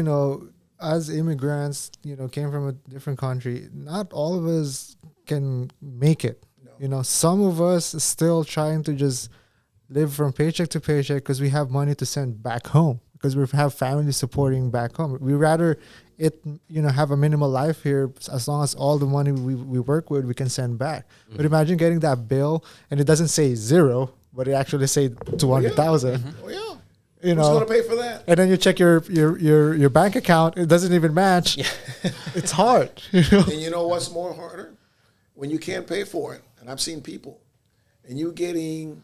as immigrants, came from a different country, not all of us can make it. No. Some of us are still trying to just live from paycheck to paycheck because we have money to send back home, because we have family supporting back home. We rather have a minimal life here, as long as all the money we work with, we can send back. But imagine getting that bill and it doesn't say 0, but it actually say 200,000. Oh yeah. Who's going to pay for that? And then you check your bank account, it doesn't even match. Yeah. It's hard. And you know what's more harder? When you can't pay for it, and I've seen people, and you getting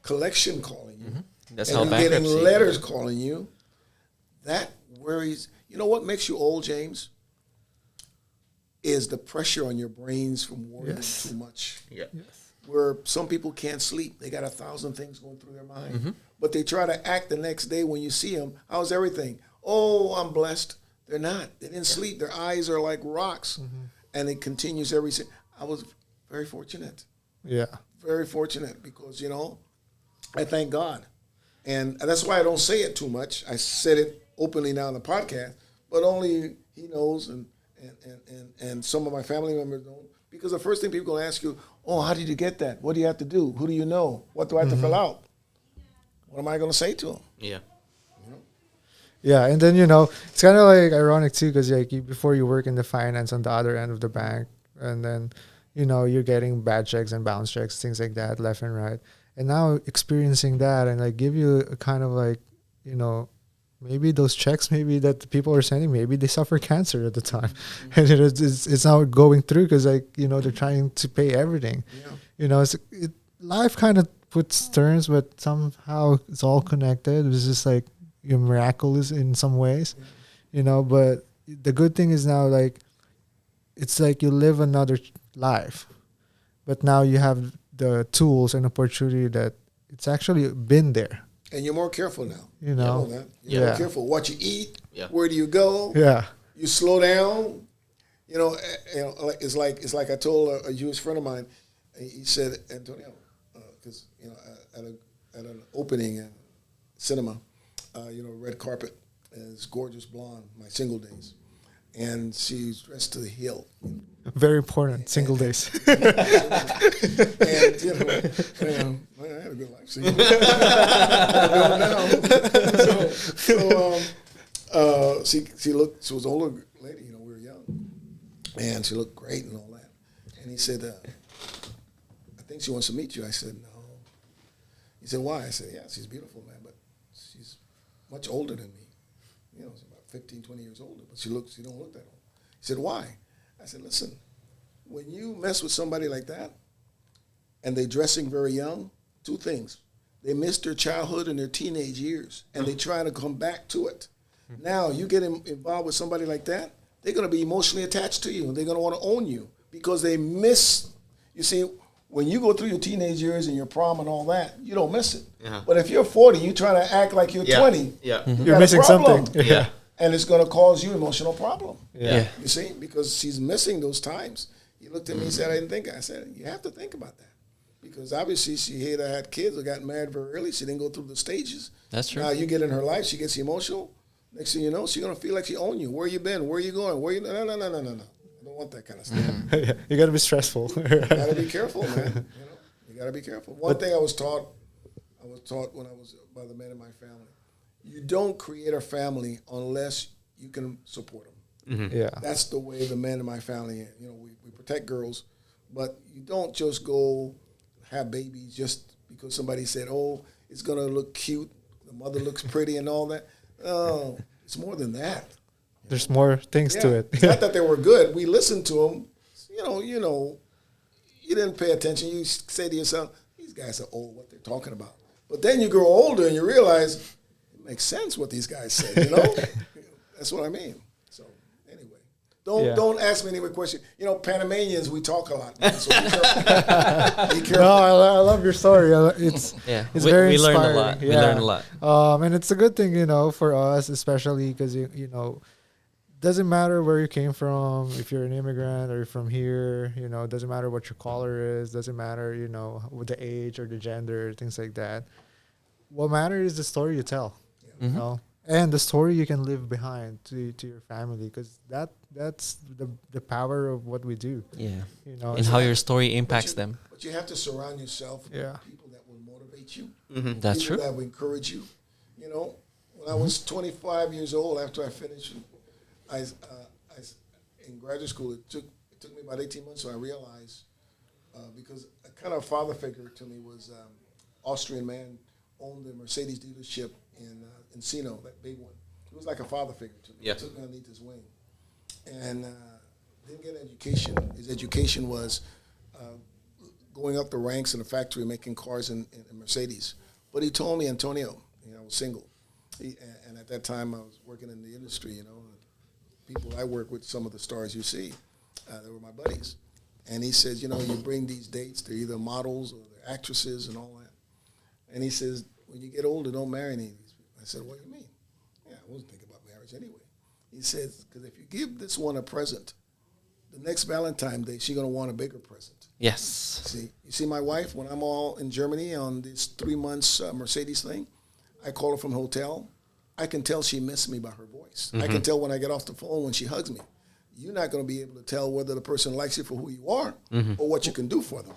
collection calling you, That's and how you bankruptcy. getting letters calling you. That worries. You know what makes you old, James? Is the pressure on your brains from worrying too much. Yeah. Where some people can't sleep. They got 1,000 things going through their mind. But they try to act the next day when you see them. How's everything? Oh, I'm blessed. They're not. They didn't sleep. Their eyes are like rocks. And it continues every single. I was very fortunate. Yeah. Very fortunate because, I thank God. And that's why I don't say it too much. I said it openly now in the podcast, but only he knows and some of my family members don't. Because the first thing people are going to ask you, Oh, how did you get that? What do you have to do? Who do you know? What do I have to fill out? What am I going to say to them? Yeah. Yeah, and then it's kind of like ironic too, because like before you work in the finance on the other end of the bank, and then you're getting bad checks and bounce checks, things like that, left and right, and now experiencing that and like give you a kind of like maybe those checks, maybe that the people are sending, maybe they suffer cancer at the time, and it's now going through because like they're trying to pay everything. Life kind of puts turns, but somehow it's all connected. It's just like miraculous in some ways, but the good thing is now like it's like you live another life, but now you have the tools and opportunity that it's actually been there, and you're more careful now. You know you're more careful what you eat. Where do you go? You slow down. It's like I told a Jewish friend of mine. He said, Antonio, because at an opening cinema, red carpet, and this gorgeous blonde, my single days, and she's dressed to the hilt. Very important, single days. And I had a good life. See, she looked. She was an older lady. We were young, and she looked great and all that. And he said, "I think she wants to meet you." I said, "No." He said, "Why?" I said, "Yeah, she's beautiful, man, but she's much older than me. She's about 15, 20 years older, but she don't look that old." He said, "Why?" I said, "Listen, when you mess with somebody like that and they're dressing very young, two things. They missed their childhood and their teenage years, and they're trying to come back to it. Now you get involved with somebody like that, they're going to be emotionally attached to you. They're going to want to own you because they miss, you see, when you go through your teenage years and your prom and all that, you don't miss it. But if you're 40, you're trying to act like you're 20. You're missing something. And it's going to cause you emotional problem. Yeah. You see, because she's missing those times. He looked at me and said, "I didn't think." I said, "You have to think about that." Because obviously she had kids or got married very early. She didn't go through the stages. That's true. Now you get in her life, she gets emotional. Next thing you know, she's going to feel like she owns you. Where you been? Where you going? No. I don't want that kind of stuff. You got to be stressful. You got to be careful, man. You got to be careful. One thing I was taught when I was by the men in my family, you don't create a family unless you can support them. Yeah, that's the way the men in my family. We protect girls, but you don't just go have babies just because somebody said, "Oh, it's gonna look cute." The mother looks pretty and all that. Oh, it's more than that. There's more things to it. It's not that they were good. We listened to them. You didn't pay attention. You say to yourself, "These guys are old. What they're talking about." But then you grow older and you realize it makes sense what these guys say. That's what I mean. So anyway, don't ask me any more questions. Panamanians, we talk a lot. Man, so be careful. No, I love your story. It's very we learn inspiring. a lot. Yeah. We learn a lot. And it's a good thing, for us, especially because doesn't matter where you came from, if you're an immigrant or you're from here, it doesn't matter what your color is, doesn't matter, with the age or the gender, things like that. What matters is the story you tell, and the story you can leave behind to your family, because that's the power of what we do. Yeah. And how your story impacts them. But you have to surround yourself with people that will motivate you. That's people true. that will encourage you. When I was 25 years old, after I finished, I in graduate school, it took me about 18 months, so I realized, because a kind of father figure to me was Austrian man, owned the Mercedes dealership in Encino, that big one. He was like a father figure to me. Yeah. He took me underneath his wing. And didn't get an education. His education was going up the ranks in the factory making cars in Mercedes. But he told me, Antonio, I was single. And at that time I was working in the industry, people I work with, some of the stars you see, they were my buddies. And he says, you bring these dates, they're either models or they're actresses and all that. And he says, when you get older, don't marry any of these people. I said, what do you mean? Yeah, I wasn't thinking about marriage anyway. He says, because if you give this one a present, the next Valentine's Day, she's going to want a bigger present. Yes. You see my wife, when I'm all in Germany on this 3 months Mercedes thing, I call her from the hotel. I can tell she missed me by her voice. I can tell when I get off the phone when she hugs me. you're not going to be able to tell whether the person likes you for who you are or what you can do for them.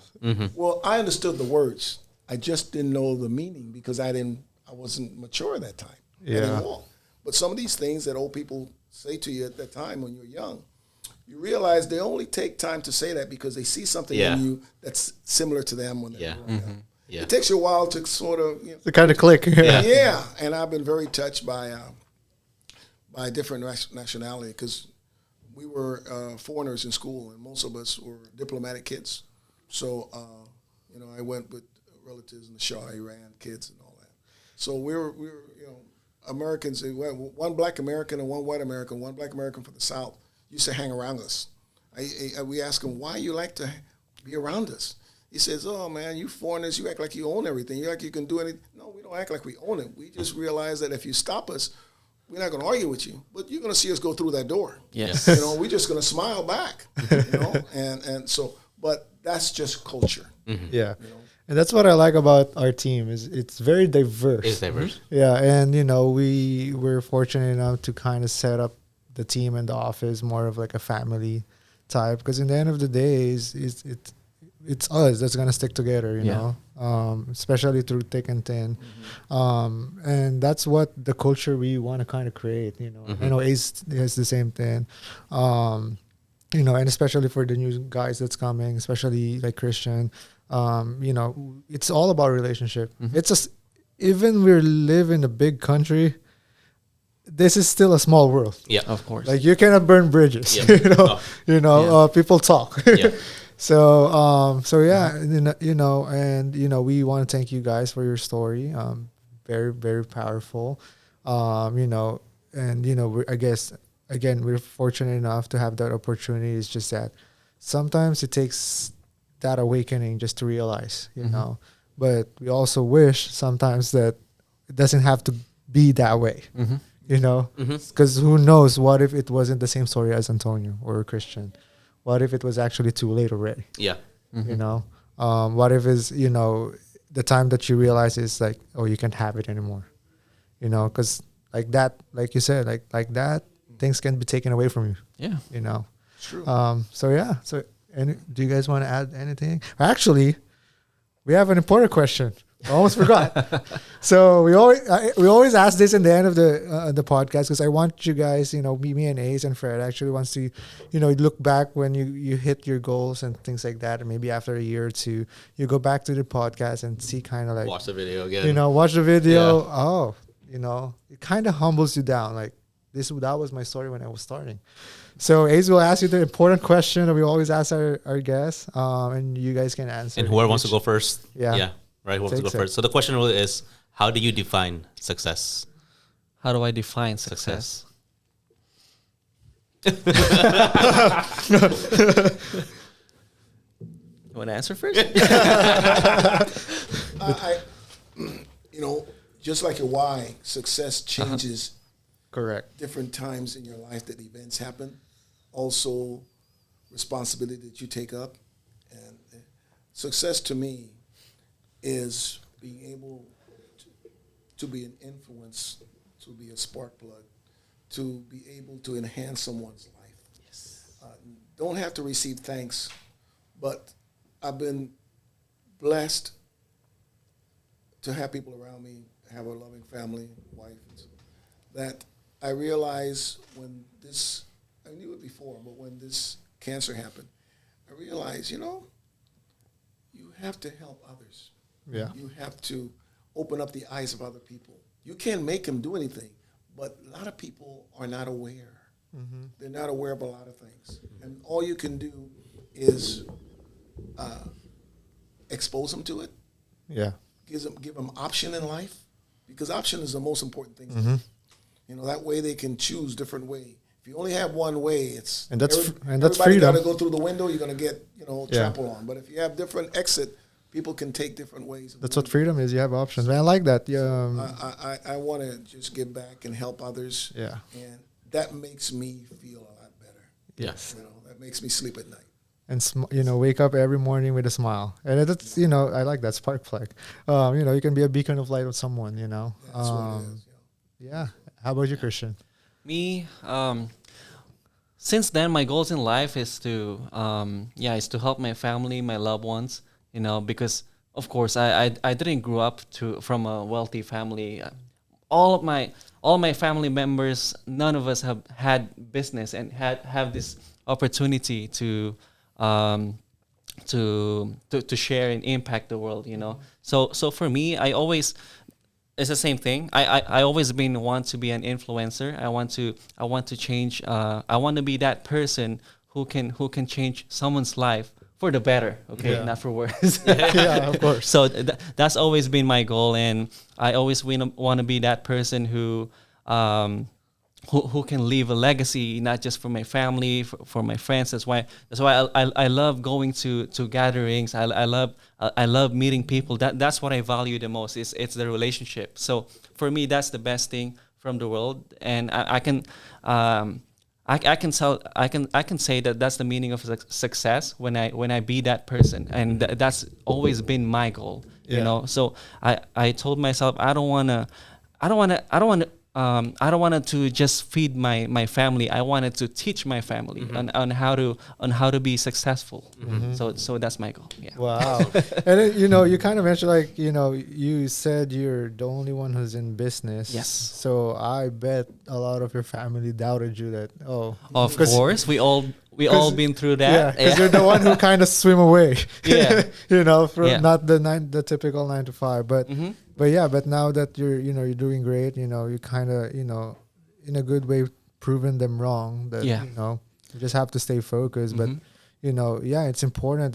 Well, I understood the words. I just didn't know the meaning because I wasn't mature at that time anymore. But some of these things that old people say to you at that time when you're young, you realize they only take time to say that because they see something in you that's similar to them when they're growing up. It takes you a while to sort of to kind of click. Yeah, and I've been very touched by different nationality because we were foreigners in school, and most of us were diplomatic kids. So I went with relatives in the Shah, Iran, kids, and all that. So we were Americans. One black American and one white American. One black American from the South used to hang around us. We asked him, why you like to be around us? He says, oh, man, you foreigners, you act like you own everything. You act like you can do anything. No, we don't act like we own it. We just realize that if you stop us, we're not going to argue with you, but you're going to see us go through that door. Yes. We're just going to smile back, and so, but that's just culture. Yeah. And that's what I like about our team is it's very diverse. It's diverse. Yeah. And, we're fortunate enough to kind of set up the team and the office more of like a family type because in the end of the day, it's us that's going to stick together, you know, especially through thick and thin. And that's what the culture we want to kind of create, I know Ace has the same thing, and especially for the new guys that's coming, especially like Christian, it's all about relationship. It's just, even we live in a big country, this is still a small world. Yeah, of course. Like you cannot burn bridges, people talk. So yeah, and we want to thank you guys for your story. Very, very powerful. I guess again we're fortunate enough to have that opportunity. It's just that sometimes it takes that awakening just to realize, But we also wish sometimes that it doesn't have to be that way. Because who knows? What if it wasn't the same story as Antonio or Christian? What if it was actually too late already? Yeah. What if is the time that you realize is like, oh, you can't have it anymore. Because like that, like you said, like that, things can be taken away from you. Yeah. True. So yeah. So, do you guys want to add anything? Actually, we have an important question. I almost forgot. So we always ask this in the end of the podcast because I want you guys, me and Ace and Fred actually wants to, look back when you hit your goals and things like that, and maybe after a year or two, you go back to the podcast and see kind of like Watch the video again. Watch the video. Yeah. Oh, it kind of humbles you down. Like that was my story when I was starting. So Ace will ask you the important question that we always ask our guests, and you guys can answer. And whoever wants to go first. Yeah. Right, who wants to go first? So the question really is, how do you define success? How do I define success? You want to answer first? Just like your why, success changes. Correct. Different times in your life that events happen. Also, responsibility that you take up. And success to me is being able to be an influence, to be a spark plug, to be able to enhance someone's life. Yes. Don't have to receive thanks, but I've been blessed to have people around me, have a loving family, wife, that I realize when this, I knew it before, but when this cancer happened, I realized, you have to help others. Yeah. You have to open up the eyes of other people. You can't make them do anything, but a lot of people are not aware. They're not aware of a lot of things. And all you can do is expose them to it. Yeah. Give them option in life, because option is the most important thing. That way they can choose different way. If you only have one way, it's that's everybody freedom. got to go through the window. You're going to get trampled on. But if you have different exit, people can take different ways. That's what freedom is. You have options. Man, I like that. I want to just give back and help others. Yeah. And that makes me feel a lot better. Yes. That makes me sleep at night. And wake up every morning with a smile. And that's I like that spark plug. You can be a beacon of light with someone. That's what it is. Yeah. How about you, Christian? Me, since then, my goals in life is to is to help my family, my loved ones. Because of course I didn't grow up from a wealthy family. All my family members, none of us have had business and have this opportunity to share and impact the world. So for me, it's the same thing. I always want to be an influencer. I want to change. I want to be that person who can change someone's life for the better. Okay, not for worse. Yeah, of course. So that's always been my goal, and I always want to be that person who can leave a legacy, not just for my family, for my friends. That's why I love going to gatherings. I love meeting people. That's what I value the most. It's the relationship. So for me, that's the best thing from the world, and I can say that that's the meaning of success when I be that person, and that's always been my goal. So I told myself I don't wanted to just feed my family. I wanted to teach my family on how to be successful. So that's my goal. Yeah. Wow. And then, you kind of mentioned you said you're the only one who's in business. Yes. So I bet a lot of your family doubted you that, Of course, we all been through that. Yeah, because you're the one who kind of swim away. Yeah. Not the typical 9 to 5, but but now that you're doing great, you kind of in a good way proven them wrong that you just have to stay focused. But it's important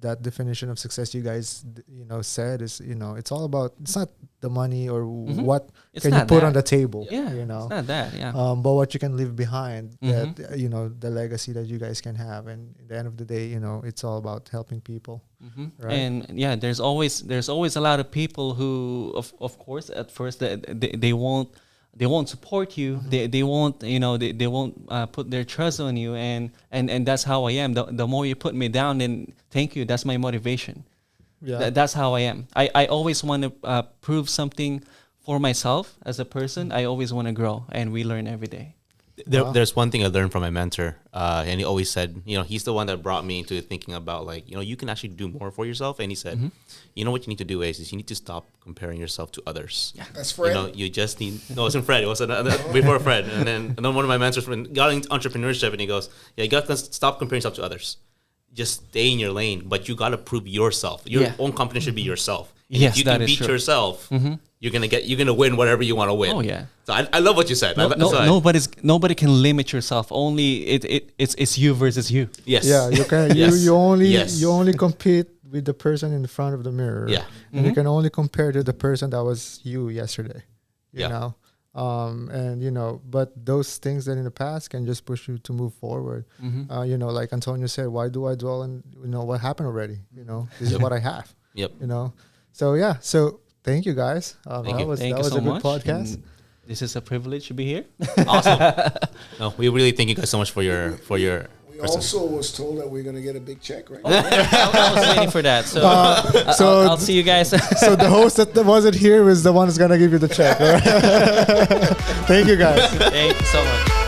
that definition of success you guys said is it's all about, it's not the money or what can you put on the table. It's not that. But what you can leave behind, that the legacy that you guys can have, and at the end of the day, it's all about helping people. Right? And there's always a lot of people who of course at first they won't support you. They won't they won't put their trust on you, and that's how I am. The more you put me down, then thank you, that's my motivation. That's how I am. I always want to prove something for myself as a person. I always want to grow, and we learn every day. There's one thing I learned from my mentor, and he always said, he's the one that brought me into thinking about you can actually do more for yourself. And he said, what you need to do is you need to stop comparing yourself to others. Yeah, that's Fred. You just need. No, it wasn't Fred. It was before Fred. And then one of my mentors got into entrepreneurship, and he goes, you got to stop comparing yourself to others. Just stay in your lane, but you got to prove yourself. Your own company should be yourself. And Yes, if you that can is beat true. yourself, you're gonna win whatever you want to win. Oh yeah. So I love what you said. Nobody can limit yourself. Only it's you versus you. Yes. Yeah, you can. Yes. You only Yes. you only compete with the person in front of the mirror. Yeah. And you can only compare to the person that was you yesterday. You Yeah. know. But those things that in the past can just push you to move forward. Like Antonio said, why do I dwell on what happened already? This is what I have. Yep. So thank you guys. Thank you. That was Thank a you so good much. podcast. And this is a privilege to be here. Awesome. No, we really thank you guys so much for your We also was told that we're going to get a big check, right? I was waiting for that. So I'll see you guys. So the host that wasn't here was the one who's gonna give you the check. Right? Thank you guys. Thank you so much.